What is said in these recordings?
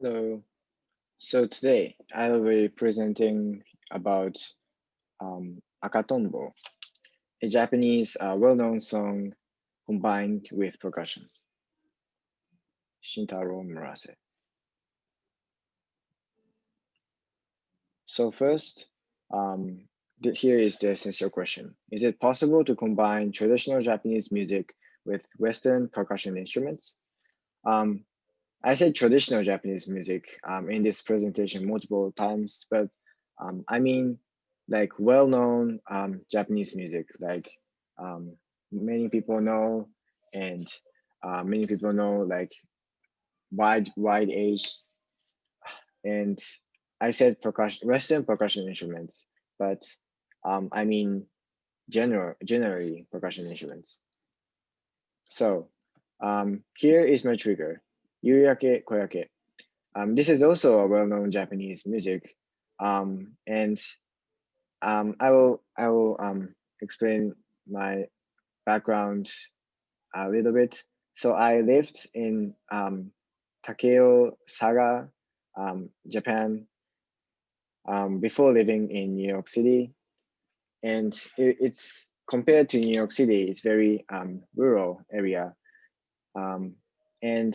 Hello. So today I will be presenting about Akatombo, a Japanese well-known song combined with percussion. Shintaro Murase. So first, here is the essential question. Is it possible to combine traditional Japanese music with Western percussion instruments? Um, I said traditional Japanese music in this presentation multiple times, but I mean like well-known Japanese music, like um, many people know, and many people know like wide age. And I said percussion, Western percussion instruments, but I mean generally percussion instruments. So here is my trigger, Yuyake Koyake. This is also a well-known Japanese music, and I will explain my background a little bit. So I lived in Takeo, Saga, Japan, before living in New York City, and it's compared to New York City, it's very rural area, um, and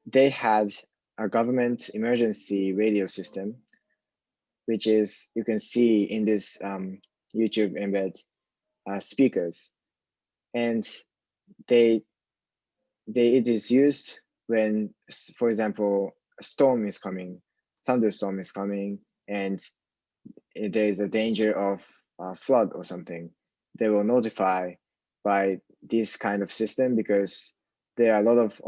they had a government emergency radio system, which is you can see in this YouTube embed speakers, and they it is used when, for example, a storm is coming, thunderstorm is coming, and there is a danger of flood or something. They will notify by this kind of system because there are a lot of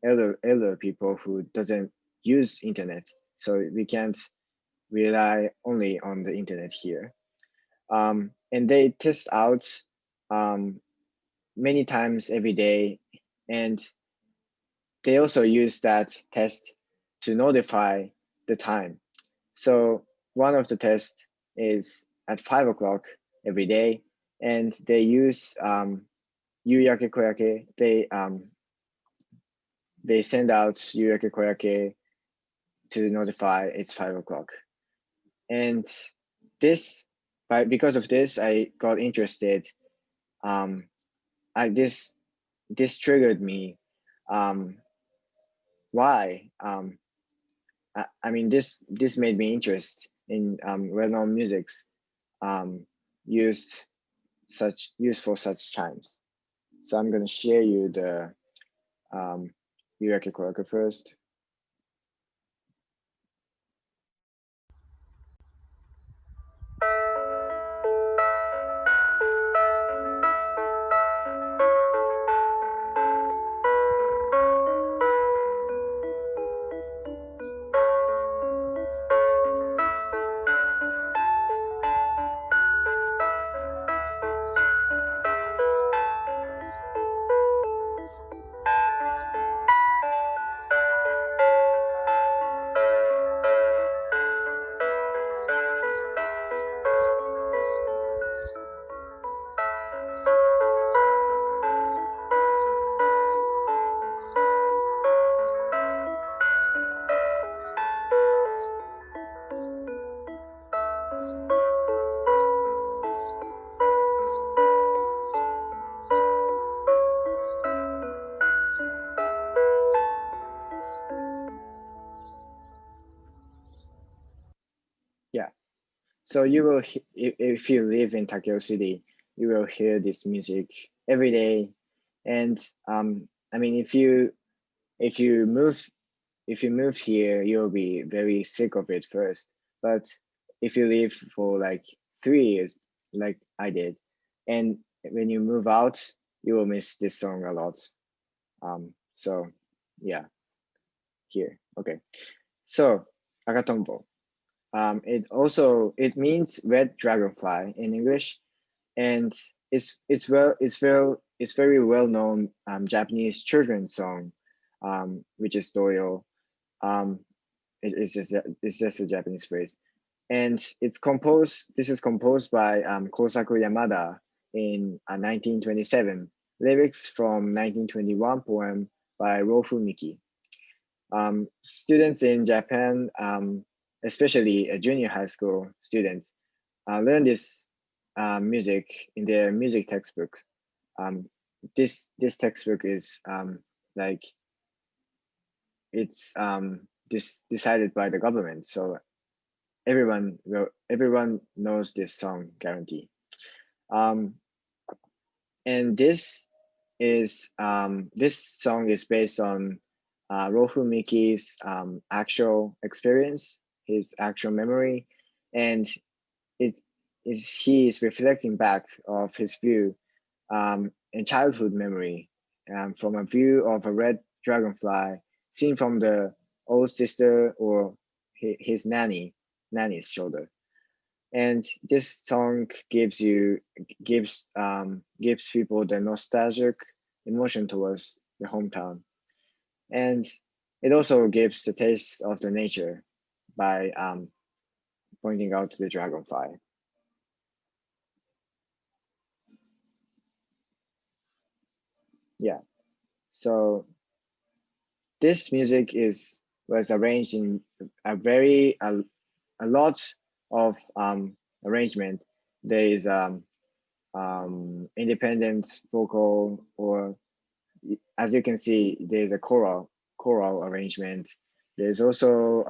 elder people who doesn't use internet, so we can't rely only on the internet here. And they test out um, many times every day, and they also use that test to notify the time. So one of the tests is at 5 o'clock every day, and they use Yuyake Koyake. They send out Yuyake Koyake to notify it's 5 o'clock. And this, because of this, I got interested. Um, I this triggered me. Um, why? I mean, this made me interest in well-known musics um, used used for such chimes. So I'm gonna share you the Yuraki Koraka first. Yeah. So you will, if you live in Takeo City, you will hear this music every day. And I mean, if you move if you move here, you'll be very sick of it first. But if you live for like 3 years, like I did, and when you move out, you will miss this song a lot. So yeah, here. Okay. So Agatombo. It means red dragonfly in English, and it's very well known Japanese children's song, which is Doyo. Um, it's just a Japanese phrase, and this is composed by Kosaku Yamada in 1927. Lyrics from 1921 poem by Rofu Miki. Students in Japan, especially junior high school students, learn this music in their music textbook. This textbook is like it's decided by the government, so everyone knows this song guarantee. Um, and this song is based on Rofu Miki's actual experience, his actual memory, and it is he is reflecting back of his view in childhood memory from a view of a red dragonfly seen from the old sister or his nanny's shoulder. And this song gives people the nostalgic emotion towards the hometown, and it also gives the taste of the nature by pointing out the dragonfly. Yeah, so this music was arranged in a lot of arrangement. There is independent vocal, or as you can see, there's a choral arrangement. There's also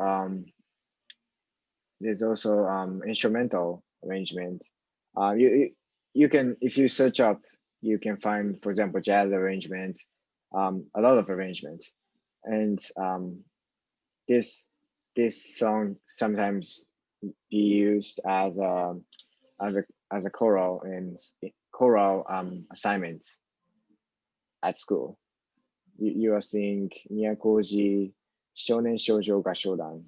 instrumental arrangement. You can, if you search up, you can find, for example, jazz arrangement, a lot of arrangement, and this this song sometimes be used as a as a choral and choral assignments at school. You are seeing Miyakoji Shonen Shoujo Gashodan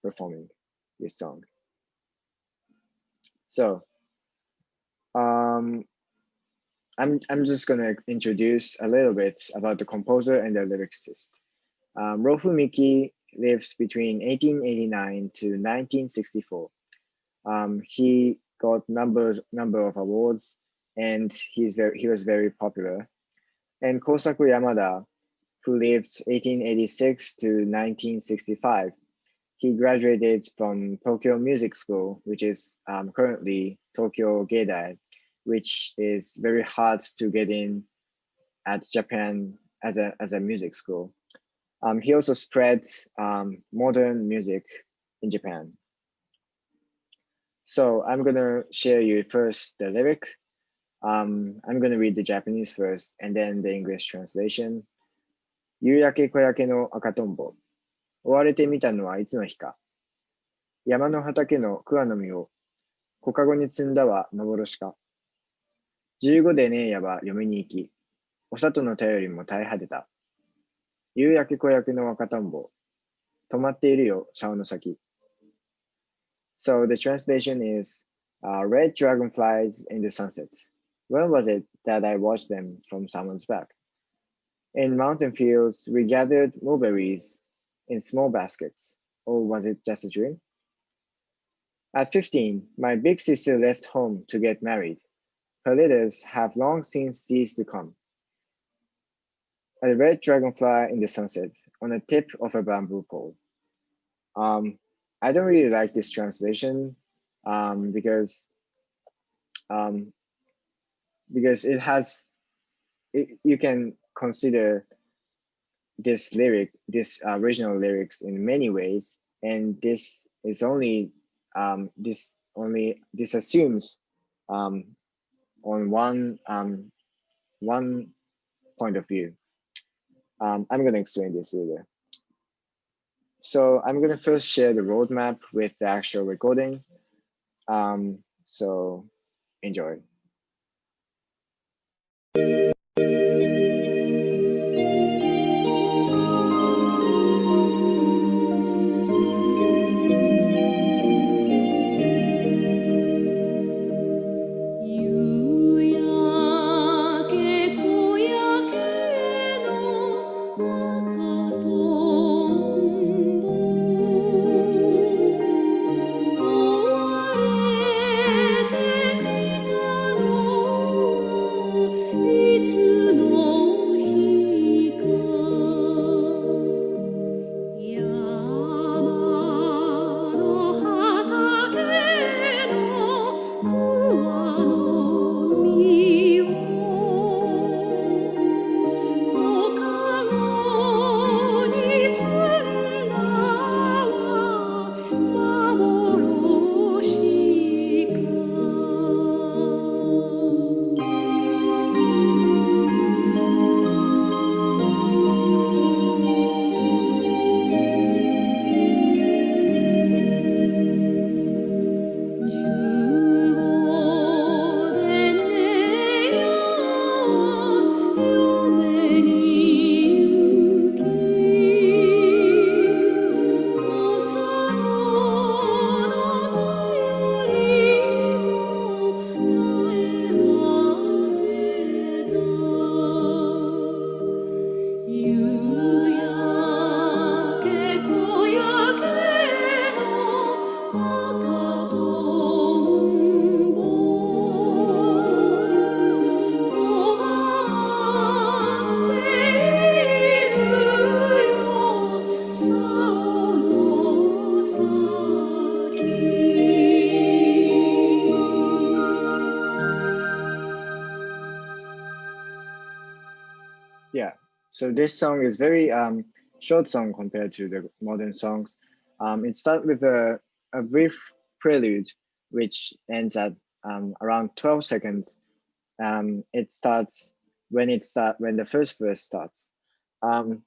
performing this song. So um, I'm just gonna introduce a little bit about the composer and the lyricist. Rofu Miki lived between 1889 to 1964. He got number of awards, and he was very popular. And Kosaku Yamada, who lived 1886 to 1965, he graduated from Tokyo Music School, which is currently Tokyo Geidai, which is very hard to get in at Japan as a music school. He also spread modern music in Japan. So I'm gonna share you first the lyric. I'm gonna read the Japanese first and then the English translation. 夕焼け小焼けの赤とんぼ。追われてみたのはいつの日か。山の畑の桑の実を小かごに積んだは幻か。15でねえやば嫁に行き。お里の便りも絶え果てた。夕焼け小焼けの赤とんぼ。止まっているよ、竿の先。So the translation is red dragonflies in the sunset. When was it that I watched them from someone's back? In mountain fields, we gathered mulberries in small baskets. Or was it just a dream? At 15, my big sister left home to get married. Her letters have long since ceased to come. A red dragonfly in the sunset on the tip of a bamboo pole. I don't really like this translation because it has you can consider this original lyrics in many ways, and this assumes on one point of view. I'm going to explain this later. So I'm going to first share the roadmap with the actual recording. So enjoy. Yeah. So this song is very short song compared to the modern songs. It starts with a brief prelude, which ends at around 12 seconds. It starts when the first verse starts. Um,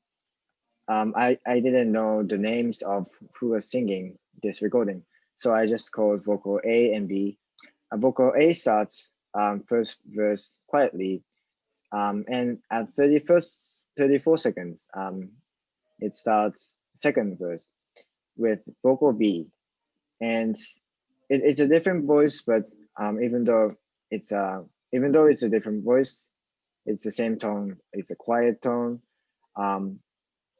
I didn't know the names of who was singing this recording, so I just called vocal A and B. Vocal A starts first verse quietly, and at 34 seconds, it starts second verse with vocal B, and it's a different voice, but even though it's a different voice, it's the same tone. It's a quiet tone. Um,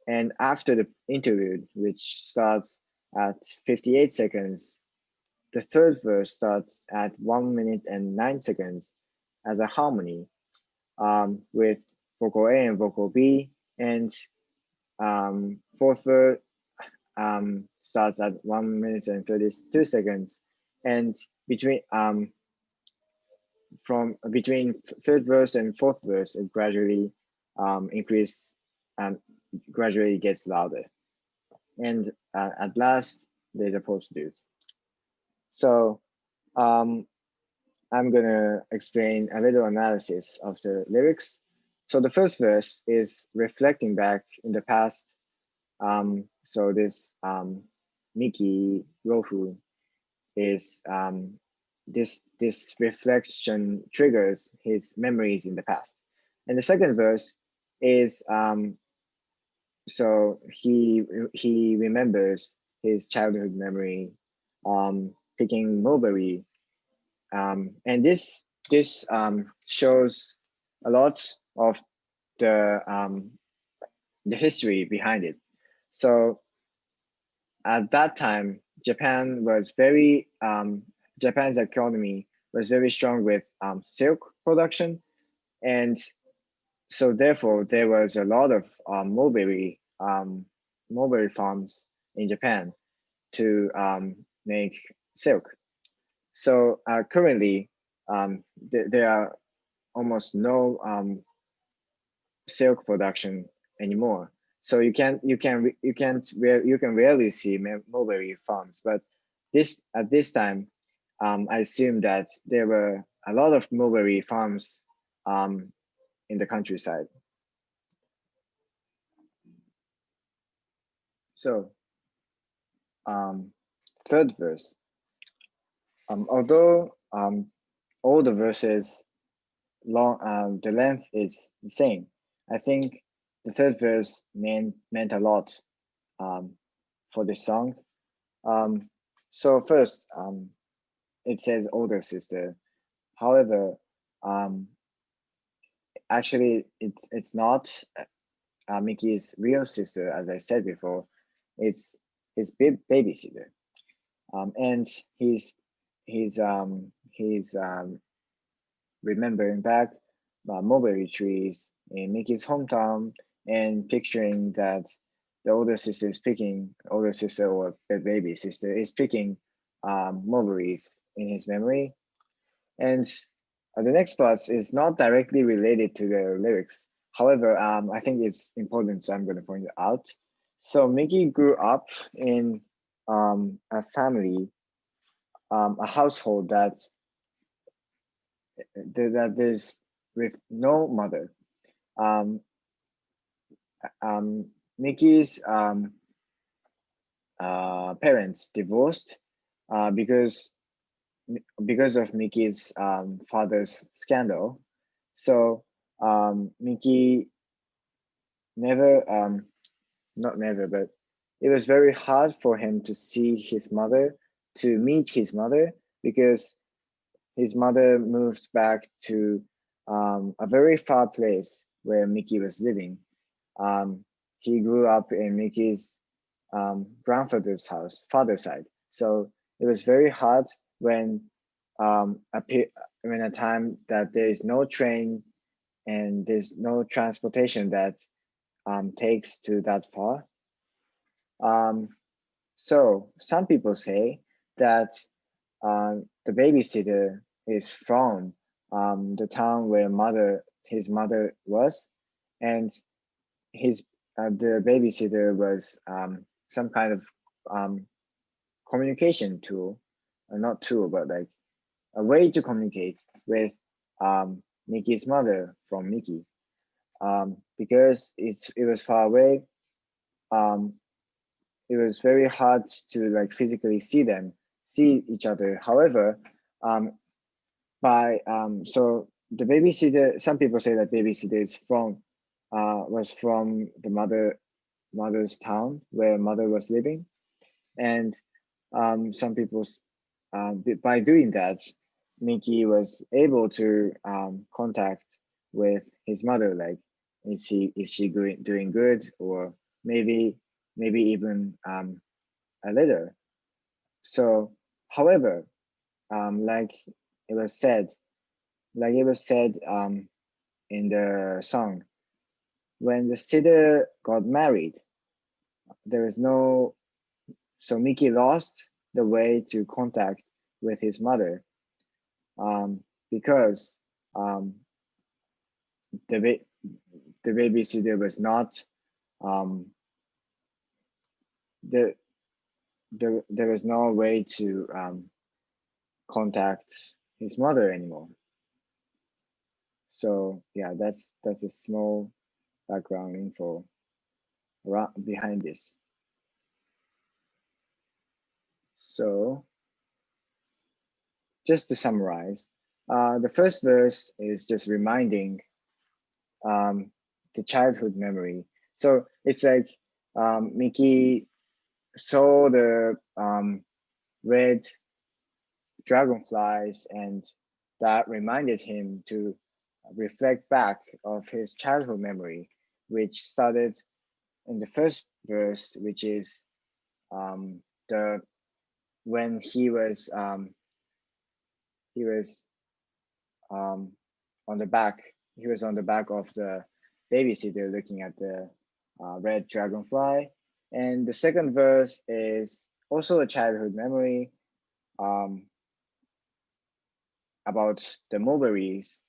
and after the interlude, which starts at 58 seconds, the third verse starts at 1 minute and 9 seconds as a harmony, with vocal A and vocal B, and fourth verse starts at 1 minute and 32 seconds, and between between third verse and fourth verse, it gradually increase and gradually gets louder, and at last there's a postlude. So um, I'm gonna explain a little analysis of the lyrics. So the first verse is reflecting back in the past. So this Miki Rofu is this reflection triggers his memories in the past. And the second verse is so he remembers his childhood memory, picking mulberry, and this shows a lot of the the history behind it. So at that time, Japan's economy was very strong with silk production, and so therefore there was a lot of mulberry farms in Japan to make silk. So currently, there are almost no silk production anymore. So you can rarely see mulberry farms. But this at this time, I assume that there were a lot of mulberry farms um, in the countryside. So um, third verse. Although all the verses the length is the same, I think the third verse meant a lot for this song. Um, so first, it says older sister. However, um, actually, it's not Mickey's real sister, as I said before. It's his babysitter, and he's remembering back mulberry trees in Mickey's hometown and picturing that the older sister or the baby sister is picking mulberries in his memory. And the next part is not directly related to the lyrics. However, I think it's important, so I'm going to point it out. So Mickey grew up in a family, a household that is with no mother. Um, Mickey's parents divorced because of Mickey's father's scandal. So Mickey never, not never, but it was very hard for him to see his mother, to meet his mother, because his mother moved back to a very far place where Mickey was living. he grew up in Miki's grandfather's house, father's side. So it was very hard when when a time that there is no train and there's no transportation that takes to that far. So some people say that the babysitter is from the town where his mother was, and his the babysitter was some kind of um, communication tool, not tool, but like a way to communicate with Miki's mother from Miki. Because it was far away. Um, it was very hard to like physically see each other. However, so the babysitter, some people say that babysitter is was from the mother's town where mother was living, and some people by doing that, Miki was able to contact with his mother, like is she doing good, or maybe even a little. So, however, like it was said, in the song, when the sitter got married, there was no, so Miki lost the way to contact with his mother, because um, the the babysitter was not um, the there was no way to contact his mother anymore. So yeah, that's a small background info behind this. So just to summarize, the first verse is just reminding um, the childhood memory. So it's like Miki saw the red dragonflies, and that reminded him to reflect back of his childhood memory, which started in the first verse, which is the when he was um, on the back. He was on the back of the babysitter looking at the red dragonfly. And the second verse is also a childhood memory um, about the mulberries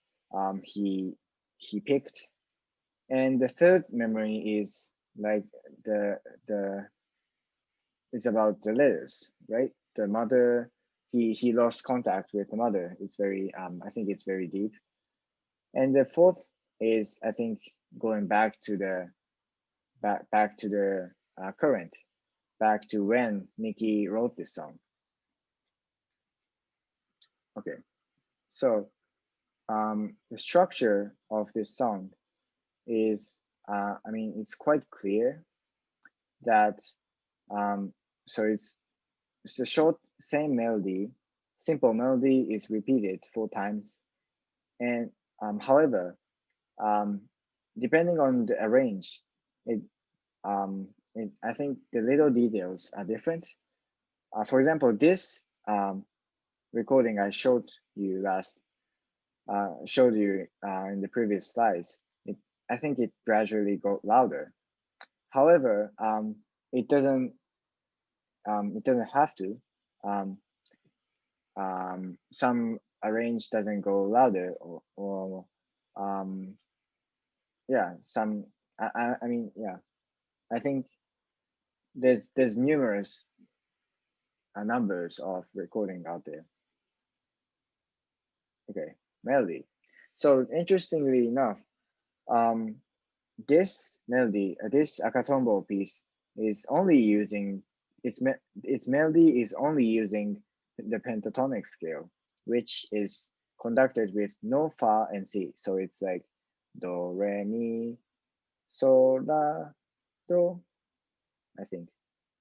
he picked. And the third memory is like the it's about the letters, right? The mother, he lost contact with the mother. It's very I think it's very deep. And the fourth is, I think, going back to the back to the current, back to when Miki wrote this song. Okay, so the structure of this song is, I mean, it's quite clear that so it's a short same melody, simple melody is repeated 4 times, and however, um, depending on the arrange, it I think the little details are different. For example, this recording I showed you in the previous slides. I think it gradually got louder. However, it doesn't have to. Um, some arrange doesn't go louder, or um, yeah, some. I mean, yeah, I think there's numerous numbers of recording out there. Okay, melody. So interestingly enough, um, this melody, this Akatombo piece is only using its melody is only using the pentatonic scale, which is conducted with no fa and si. So it's like do re mi so la do. I think,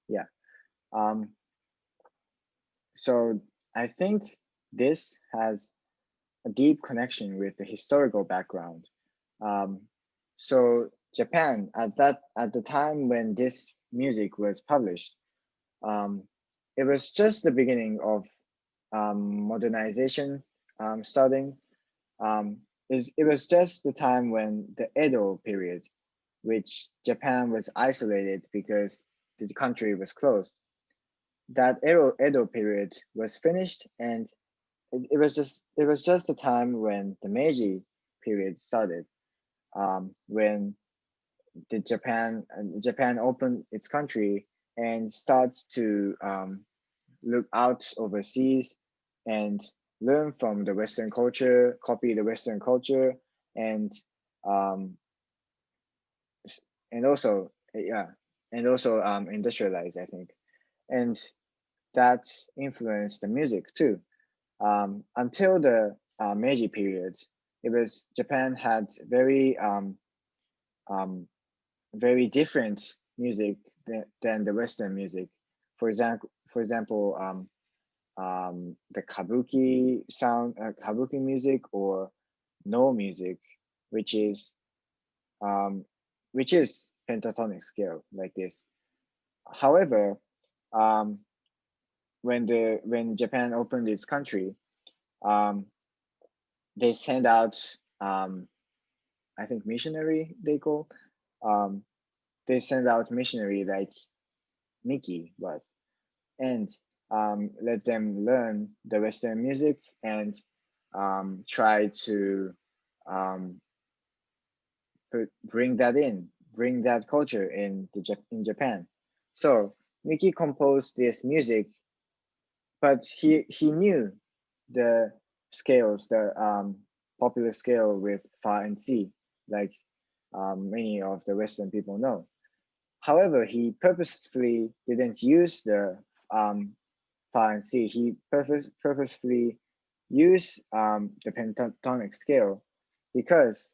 yeah. Um, so I think this has a deep connection with the historical background. Um, so Japan at the time when this music was published, um, it was just the beginning of modernization starting. It was just the time when the Edo period, which Japan was isolated because the country was closed. That Edo period was finished, and it was just the time when the Meiji period started, when Japan opened its country and starts to look out overseas and learn from the Western culture, copy the Western culture, and um, and also yeah, and also industrialize, I think, and that influenced the music too. Until the Meiji period, it was Japan had um, very different music than the Western music. For example, the kabuki music or no music, which is um, which is pentatonic scale like this. However, um, when Japan opened its country, um, they send out I think missionary they call um, they send out missionary like Nikki was and let them learn the Western music and try to um, bring that culture in Japan. So Mickey composed this music, but he knew the scales, the popular scale with Fa and C, like many of the Western people know. However, he purposefully didn't use the um, Fa and C. He purposefully used the pentatonic scale because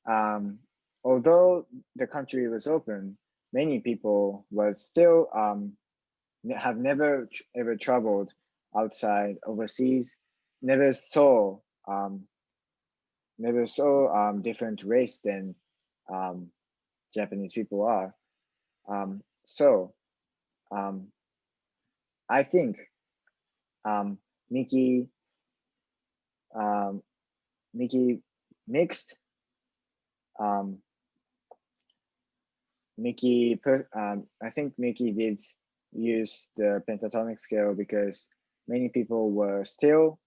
um, although the country was open, many people was still have never ever traveled outside overseas, never saw um, different race than um, Japanese people are. So um, I think um, Miki um, Miki mixed um, I think Mickey did use the pentatonic scale because many people were still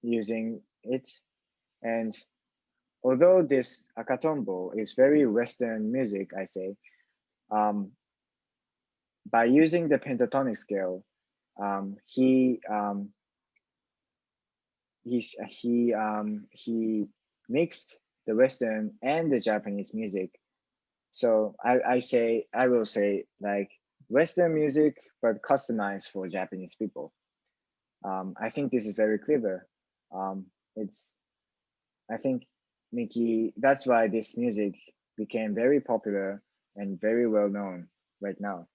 using it. And although this akatombo is very Western music, I say, um, by using the pentatonic scale, he he mixed the Western and the Japanese music. So I will say like Western music, but customized for Japanese people. I think this is very clever. It's I think Mickey. That's why this music became very popular and very well known right now.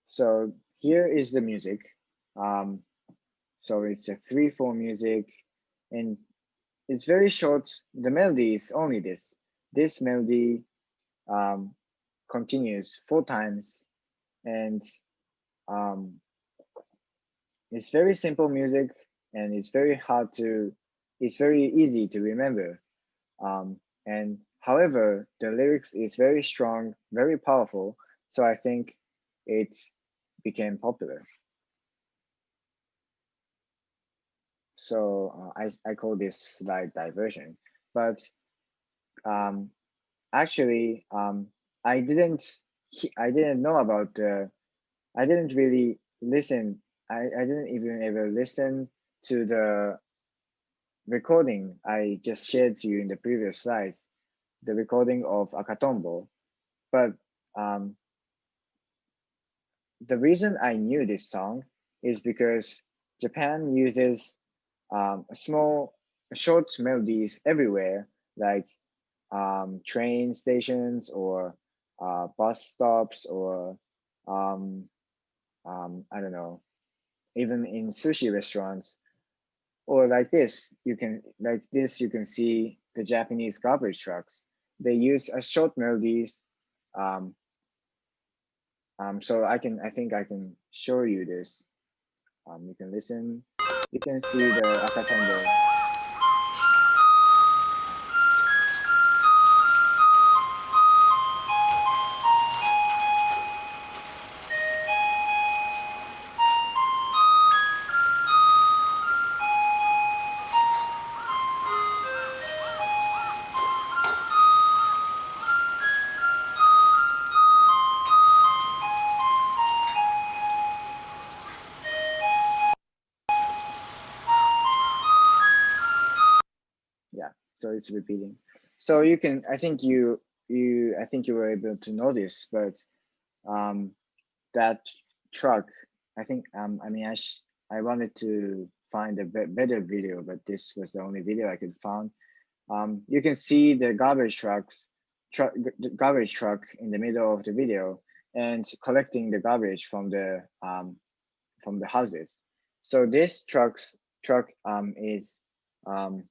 So here is the music. Um, so it's a 3/4 music, and it's very short. The melody is only this. This melody um, continues 4 times, and um, it's very simple music, and it's very easy to remember. And however, the lyrics is very strong, very powerful. So I think it became popular. So I call this slide diversion. But um, actually, I didn't know about the I didn't really listen. I didn't even ever listen to the recording I just shared to you in the previous slides, the recording of Akatombo. But um, the reason I knew this song is because Japan uses short melodies everywhere, like train stations or bus stops or um, I don't know, even in sushi restaurants or like this you can see the Japanese garbage trucks. They use a short melodies. Um, so I think I can show you this. You can listen. You can see the Akatombo. Yeah, so it's repeating. So you can, I think I think you were able to notice, but um, that truck, I think, I mean, I wanted to find a better video, but this was the only video I could find. You can see the garbage truck in the middle of the video and collecting the garbage from the houses. So this truck is um,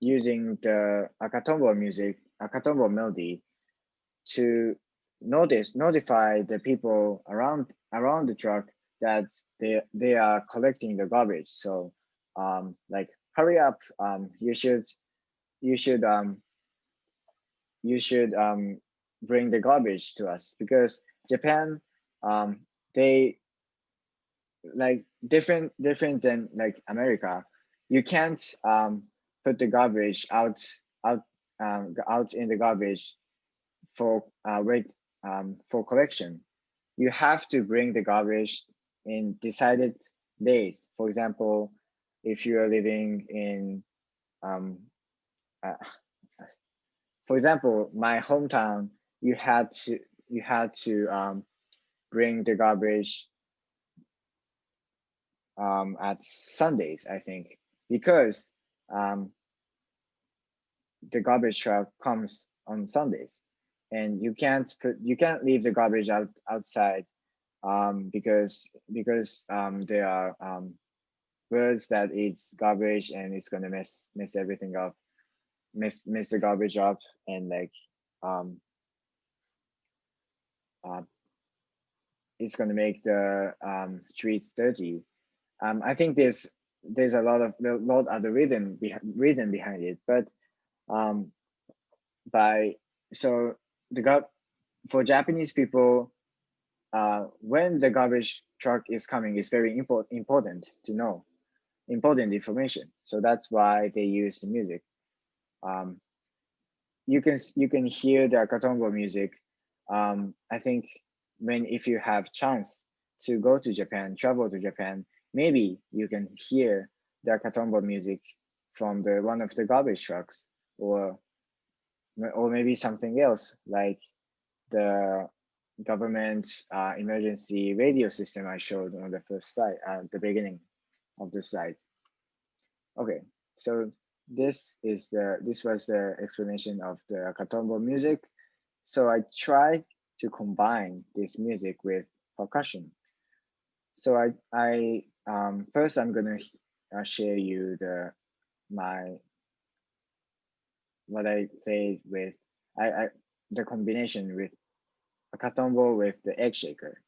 using the Akatombo melody to notify the people around the truck that they are collecting the garbage. So like hurry up, you should you should bring the garbage to us, because Japan, um, they like different than like America. You can't put the garbage out out in the garbage for wait for collection. You have to bring the garbage in decided days. For example, if you are living in um, uh, for example, my hometown, you had to bring the garbage at Sundays, I think, because um, the garbage truck comes on Sundays, and you can't leave the garbage outside because there are birds that eats garbage, and it's gonna mess everything up, mess the garbage up, and like um, uh, it's gonna make the streets dirty. I think there's a lot of the reason behind it, but um, by so the for Japanese people, when the garbage truck is coming is very important to know, important information. So that's why they use the music. Um, you can hear the Katongo music. I think when if you have chance to go to Japan, travel to Japan, maybe you can hear the Katongo music from the one of the garbage trucks, or maybe something else like the government emergency radio system I showed on the first slide at the beginning of the slides. Okay, so this was the explanation of the Katombo music. So I tried to combine this music with percussion. So I first I'm gonna share you my what I played with I the combination with a katombo with the egg shaker.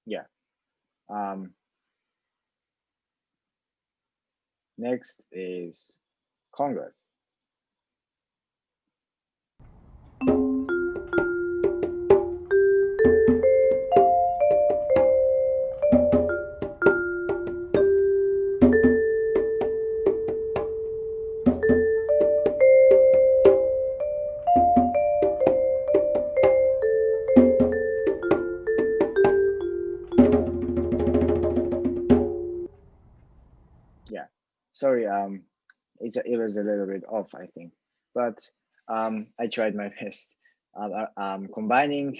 Yeah. Next is Congress. Yeah. Sorry, it was a little bit off, I think, but I tried my best. Combining